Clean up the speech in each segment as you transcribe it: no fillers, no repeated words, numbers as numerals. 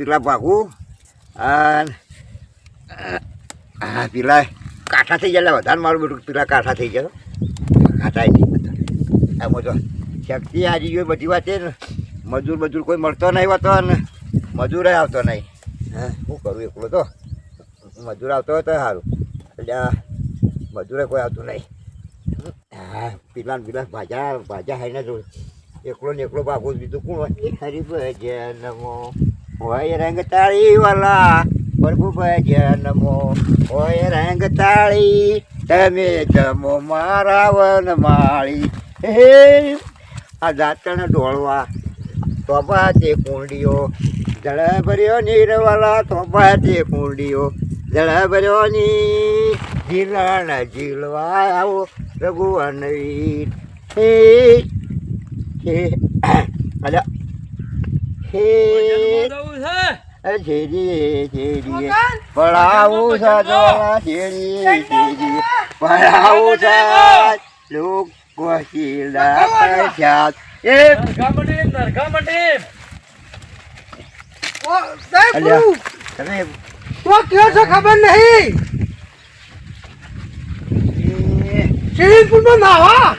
પેલા ભાગું અને પેલા કાંઠા થઈ જાય વધારે મારું બેટું પેલા કાંઠા થઈ જાય કાંઠા નહીં બધા એમાં તો શક્તિ આવી ગયો બધી વાત ને મજૂર કોઈ મળતો નહીં હોતો ને મજૂરે આવતો નહીં હા શું કરું એકલો તો મજૂર આવતો હોય તો સારું એટલે મજૂરે કોઈ આવતું નહીં હા પેલા ભાજા હાઈને જોયું એકલો ને એકલો ભાગું બીજું કોણ હોય હરી ભજનમો હોય રંગ તાળી વાલા પ્રભુ ભજનમો હોય રંગ તાળી તમે જમો મારા વન માળી હે આ જાતણ ઢોળવા તોબા તે કુંડીઓ જળ ભર્યો નીરવાલા તોબા તે કુંડીઓ જળ ભર્યો ની ઝીલણ ઝીલવા આવો રઘુવનવીર હે હે અલ્યા હે જેરી પડાવું સાદા જેરી પડાવું સાદ લોક વસીલા પ્રસાદ એ નરકામટી ઓ સાહેબ તમે તો કયો છો ખબર નહીં સ્વિમિંગ પુલમાં નાવા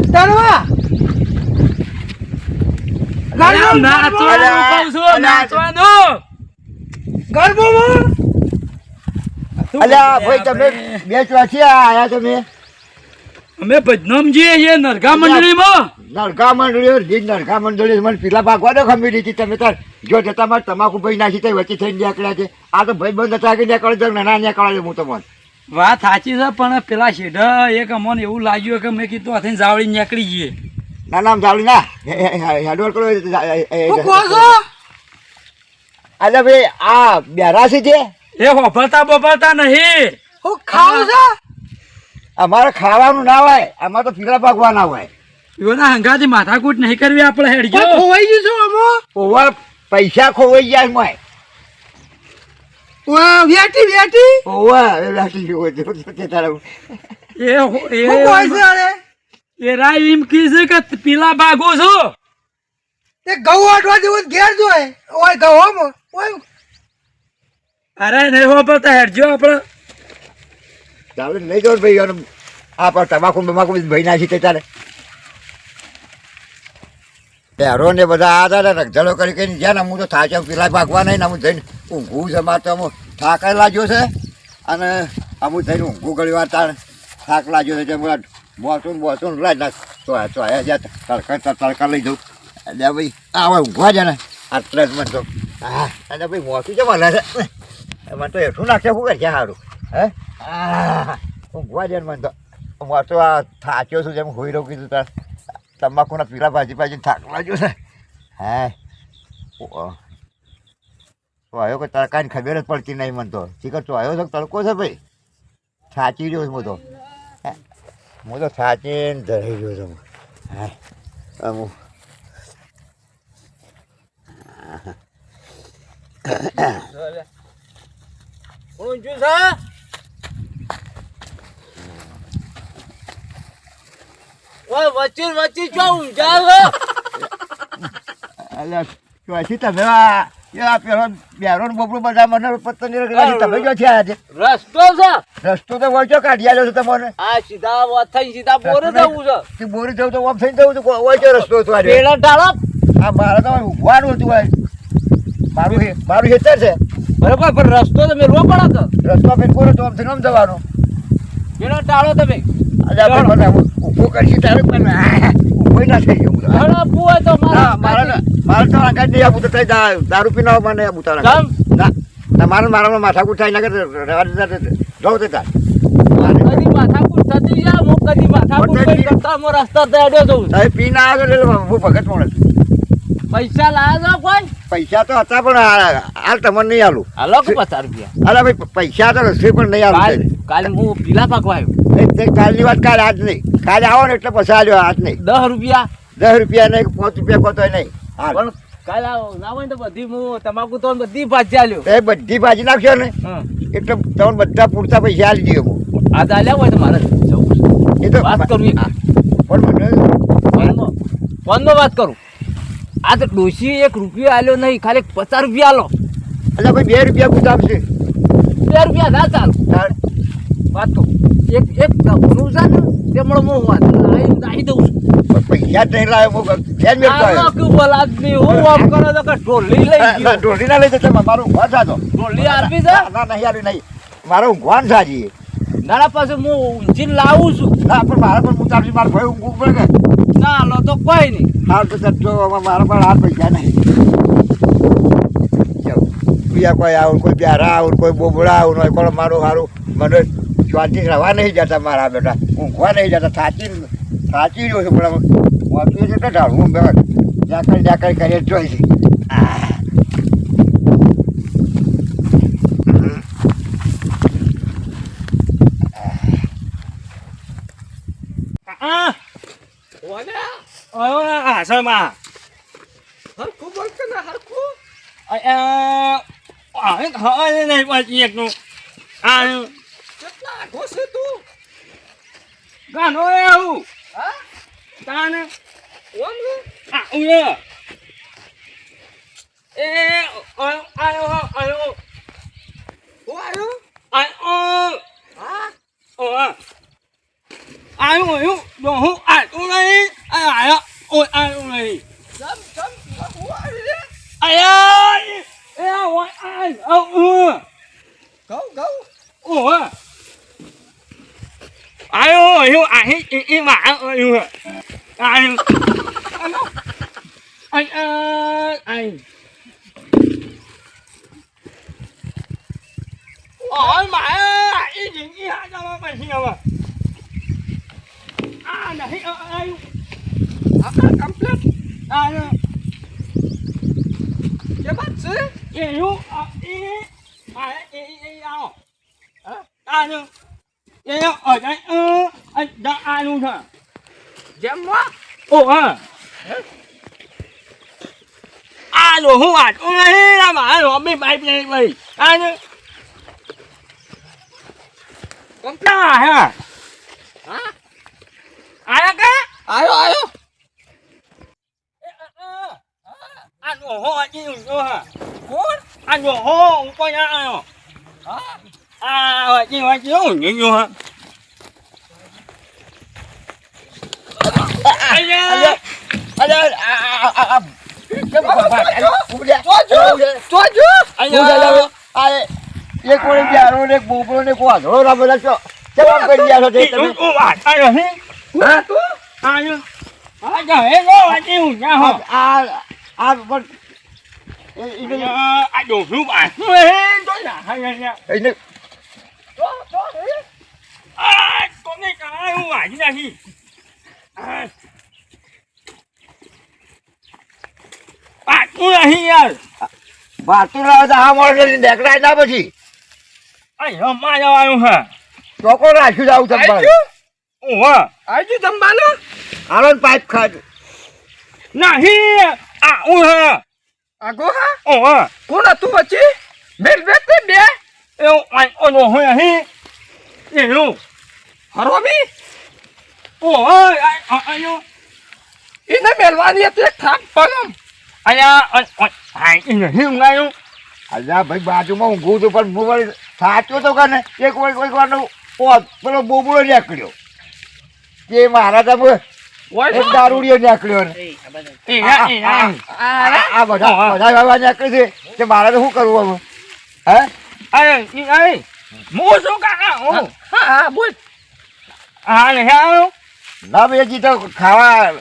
તરવા અલ્યા ભાઈ તમે બે ચોથી આયા તમે અમે બદનામજી એ નરકા મંડળીમાં નરકા મંડળી મને પીલા ભાગવાનો ખમી દીધી તમે તાર જો જતા મારે તમાકુ ભાઈ નાખી તો વચ્ચે થઈને નીકળ્યા છે આ તો ભાઈ બંધ હતા કે નીકળે તો ના નીકળે હું તો મને વાત સાચી છે પણ પેલા શેઢ એક અમને એવું લાગ્યું કે મેં કીધું હાથે જાવડી નીકળી જઈએ ના નામ ચાલુ ના હેડવર કરો અલ્યા ભાઈ આ બેરાસી છે એ બફરતા નહીં હું ખાવ છો અમારે ખાવાનું ના હોય અમારે તો પીલા ભાગવાના હોય એના હંગાથી માથાકૂટ નહીં કરવી આપણે હેડજો ખોવાઈ ગયું છું અમો ઓવર પૈસા ખોવાઈ જાય મોય વાહ વેટી ઓવર લાટી હોય તે તારા હું કોઈ છે અરે એ રાય એમ કીધું કે પીલા ભાગો છો તે ઘઉં આટવા જેવું ઘેર જોય ઓય ઘઉં ઓય અરે નહીં હો પણ હેડજો આપણે ચાલે નહીં જો ભાઈ આ પણ તમાકુ ભાઈ નાખી તે ચાલે પહેરો ને બધા આ હતા રગઝડો કરી કઈ જ્યાં ને હું તો થાચો પેલા ભાગવા નહીં ને અમુક જઈને ઊંઘું છે મારે તો અમુક થાક લાગ્યો છે અને અમુક જઈને ઊંઘું ઘણી વાર તાર થાક લાગ્યો છે બોસું લાજ ના ચોયા જ્યાં તડકા લઈ જાઉં એટલે ભાઈ આ ઊંઘવા છે ને આટલે જ મને તો હા અને ભાઈ મોસું છે મને છે મને તો એટલું નાખશે શું કરે છે સારું હે ઊંઘવા છે ને મને તો મોસું આ થાચ્યો છું જેમ હોઈ રહ્યું કીધું તાર તમાકુના પીલા ભાજી થાક લાગ્યો છે હે ચોયો કે તડકાની ખબર જ પડતી નહીં મને તો શીખર ચોયો છે તડકો છે ભાઈ સાચી રહ્યો છું હું તો સાચીને ધરાઈ રહ્યો છું હા અમુક વચ્ચે ચો ચોથી તમે પેલો બેરો બબડું બધા મને પત્તો તમે જો છે આજે રસ્તો તો વળચો કાઢી આવ્યો છે તમને આ સીધા બોરે જવું છે બોરી જવું તો ઓમ થઈને જવું તો વળચો રસ્તો હતો આજે આ મારે તો ઊભવાનું હતું ભાઈ મારું હેતર છે બરોબર પણ રસ્તો તો મેળવો પડે રસ્તો ફેર બોરો તો આમ થઈને આમ જવાનો પેલો ટાળો તમે ઊભો કરશી તારે પણ ઊભો ના થઈ ગયો મારે તો આગળ નહીં આપું તો દારૂ પીને મને આપું તારા ના મારા માથાકૂટ થાય ના કે જવું તે તાર પીને આવ્યો હું ભગત મળે પૈસા લાવ્યા કોઈ પૈસા તો હતા પણ હાલ તમને નહીં આલું હાલો કે 50 રૂપિયા અલા ભાઈ પૈસા તો રસોઈ પણ નહીં આલું કાલે હું પીલા પાકવા આવ્યો કાલની વાત કાલે આજ નહીં કાલે આવો ને એટલે પછી આવ્યો આજ નહીં 10 રૂપિયા 10 રૂપિયા નહીં 5 રૂપિયા કોતો નહીં પણ કાલે આવો ના હોય તો બધી હું તમાકુ તો બધી ભાજી આલ્યો એ બધી ભાજી નાખશો ને એટલે તમને બધા પૂરતા પૈસા આલી દઈએ હું આ આલ્યા હોય તો મારે જવું એ તો વાત કરવી પણ મને ફોનમાં વાત કરું આ તો ડોશી 1 રૂપિયો આલ્યો નહીં, ખાલી 50 રૂપિયા આલો. એટલે ભાઈ 2 રૂપિયા ગુતાવશે 2 રૂપિયા ના ચાલ વાત તો એક ઘણું છે ને તેમનો હું વાત નાહી દઉં છું. પૈસા નહીં લાવ્યો હું ધ્યાન મેળવતો આનો આવ્યો. કે બોલ આદમી હું આમ કરો તો કે ઢોલી લઈ ગયો. ઢોલી ના લઈ જશે મારો ઊંઘવાન સાજો. ઢોલી આપી દે. ના નહીં આલ્યું નહીં મારો ઊંઘવાન સાજી. નાના પાસે હું ઊંચીને લાવું છું. ના પણ મારા પણ મુતાબી મારા ભાઈ ઊંઘવું પડે કે ના લો તો કોઈ નહીં. હાલ તો જો મારા પણ હાથ પૈસા નહીં. બીજા કોઈ આવું કોઈ પ્યારા આવું કોઈ બોબડા આવું હોય કોઈ મારું સારું મને શાંતિ રહેવા નહીં જતા મારા બેટા ઊંઘવા નહીં જતા થાચી રહ્યો છું પણ વાંચું છે તો ઢાળવું જાકર કરીએ જોઈ છે. એક વળી પ્યારો ને એક બોબડો ને કોઈ આંધળો ના બધા છો જવાબ કરી ગયા છો તે તમે. આ પણ એને વાતું લાવે તો આ મળે દેખડાય ના પછી ચોકો રાખ્યું જાવ જમવાનું હાલો ને પાઇપ ખાજ આગો હા કોણ હતું પછી મેલ બેતે બે હરોમી એને મેલવાની હતી એક થાક પગમ અલ્યા ભાઈ બાજુમાં ઊંઘું હતું પણ હું વળી સાચું તો કે ને એક વારનો પેલો બોબડો નીકળ્યો તે મારા તો એક દારૂડિયો નીકળ્યો ને આ બધા નીકળી છે તે મારે તો શું કરવું હવે ના ભાઈ હજી તો ખાવા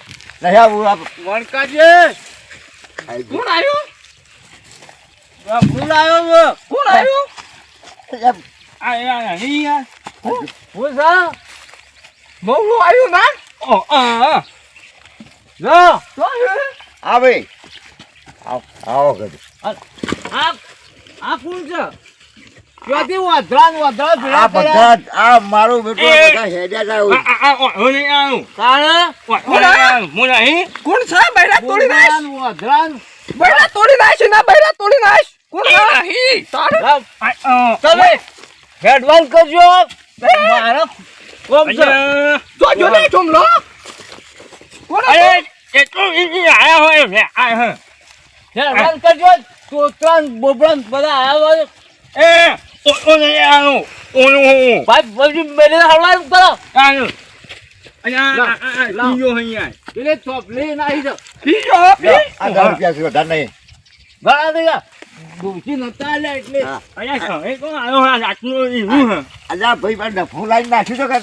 નહીં આવું કોણ આવ્યું બહુ આવ્યું ના હા ભાઈ આવો કદી આ બધા આ મારું બેટું બધા હેડ્યા જાય કોણ છે બૈરા તોડી નાખ બૈરા તોડી નાખ ના બૈરા તોડી નાખ કોણ નહીં તમે એડવાન્સ કરજો મારા કોમ છે જોજો ને ચોમલો કોણ એ તો ઈ આયા હોય મે આ હે હેરાન કરજો તોતરાન બોબરાન બધા આયા હોય એ ઓ ને આનો ઓનો ભાઈ બધી મેલે હળવાનું કરો આનો અહીંયા ઈયો અહીંયા એટલે ચોપલી નાહી દો ઈયો આ 10 રૂપિયા છે વધારે નહીં ઘણા દે દોશી નતા લે એટલે હા. અહીંયા એ કોણ આયો હા આટલું ઈનું હે અલ્યા ભાઈ મારે ડફું લાઈન નાખ્યું તો કર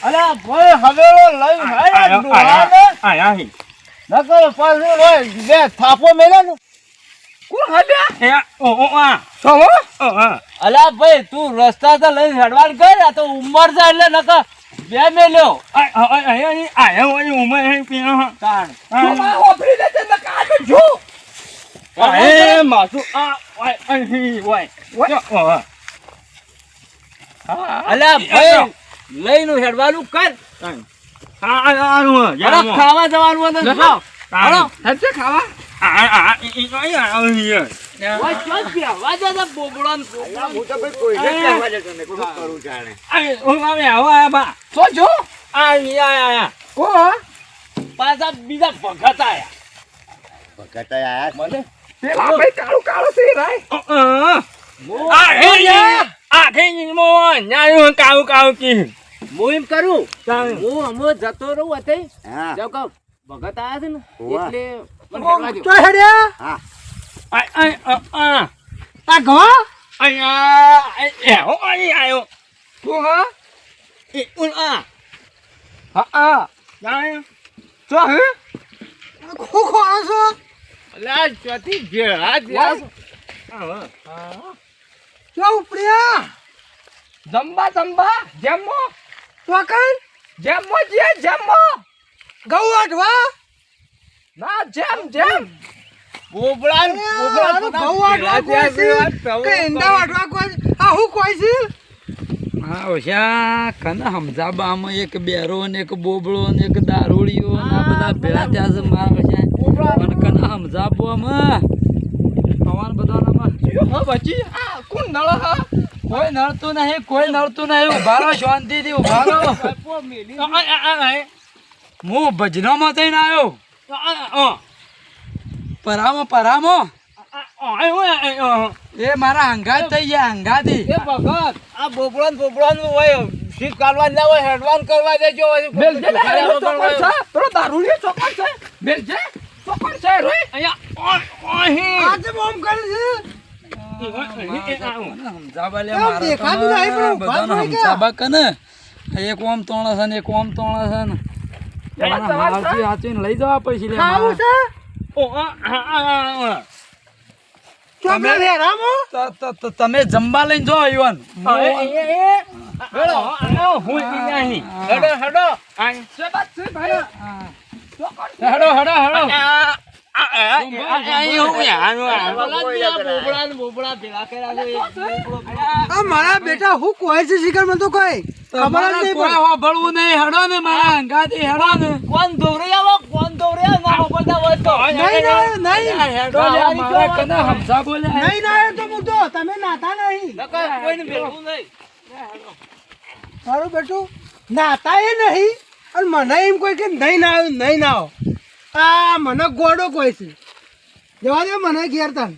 અલા ભાઈ હવેલો લઈ હાયા ડોહાને આયા હી નકર પાછો રોય બે થાપો મેલે ને કોણ હલ્યા એ ઓ આ તો ઓ હા અલા ભાઈ તું રસ્તા તો લઈ હેડવાન કર આ તો ઉંમર છે એટલે નકર બે મેલ્યો આયા હોય ઉમર હે પીનો તાણ ઓપરી દે તે કા તો જો એ માસુ આ ઓય અહીં ઓય અલા ભાઈ લઈને હેડવાનું કર અરે ખાવા જવાનું હતું જાઓ હાલો હેડે ખાવા આ ઈ કોઈ આવ hier ઓય ચોસ ગયા વાજા દા બોબડાન હું તો ભાઈ કોઈને જ કહેવા જતો ને કોઈ કરું જાણે આ હું આવે આવા બા સો જો આયા કો પાછા બીજા ભગત આયા ભગત આયા મને પેલા ભાઈ કાળો કાળો છે રાય આ હે આ કે મો ન્યાય કાળો કાળો કી હું એમ કરું તાણ હું અમો જતો રહું હતી હા જો કહું ભગત આયા છે ને હોવા. એટલે મને હેડવા દ્યો. હા આ ગવા આયા એ હો આયો તું હા એ ઉન આ હા યાર તો હે ખોખો આસો અલા ચોથી ભેળા થયા છે. તો ઉપડ્યા જંબા જેમો તો કઈ જેમો જે જેમો ગૌ આઠવા ના જેમ બોબડાન બોબડાન બધા ભેળા થયા છે. હા ઓછા કને સમજાબામાં એક બેરો ને એક બોબડો ને એક દારૂડિયો ને આ બધા ભેળા થયા છે મારા ઓછા મને કને સમજાબોમાં પવન બધાનામાં હા બચી આ કોણ નળ હા કોઈ નડતું નહીં કોઈ નડતું નહીં ઉભા રહો શાંતિથી ઉભા રહો કપો મેલી હું ભજનામાં થઈને આવ્યો પરામો એ મારા હંગાત થઈ ગયા હંગાથી એ ભગત આ બોબડાન હોય શીખ કાઢવા ના હોય હેડવાન કરવા દેજો બેલ જે ચોકડ છે પેલો દારૂડિયો ચોકડ છે બેલ જે ચોકડ છે રોય અહીંયા અહીં આજે બોમ કરી છે સમજાબા લે મારા બધાને સમજાબા કને એક ઓમ તોણે છે ને એક ઓમ તોણે છે ને હાચી હાચી લઈ જવા પછી લે ખાવું છે ઓ તમે જમવા લઈને જો ઈવન મારા બેટા હું કોઈ છે શિખર મને તો કોઈ ખબર જ નહીં કોઈ હોભળવું નહીં હેડો ને મારા હંગાથી હેડો ને કોણ દોરે ના બધા હોય તો નહીં હેડો લે મારા કને હમસા બોલે નહીં ના તો હું તો તમે નાતા નહીં નકર કોઈને ભેગું નહીં મારું બેટું નાતા એ નહીં અને મને એમ કોઈ કે નહીં ના આવ્યું નહીં ના આવો આ મને ગોડો કોઈ છે જવા દે મને ઘેર તાન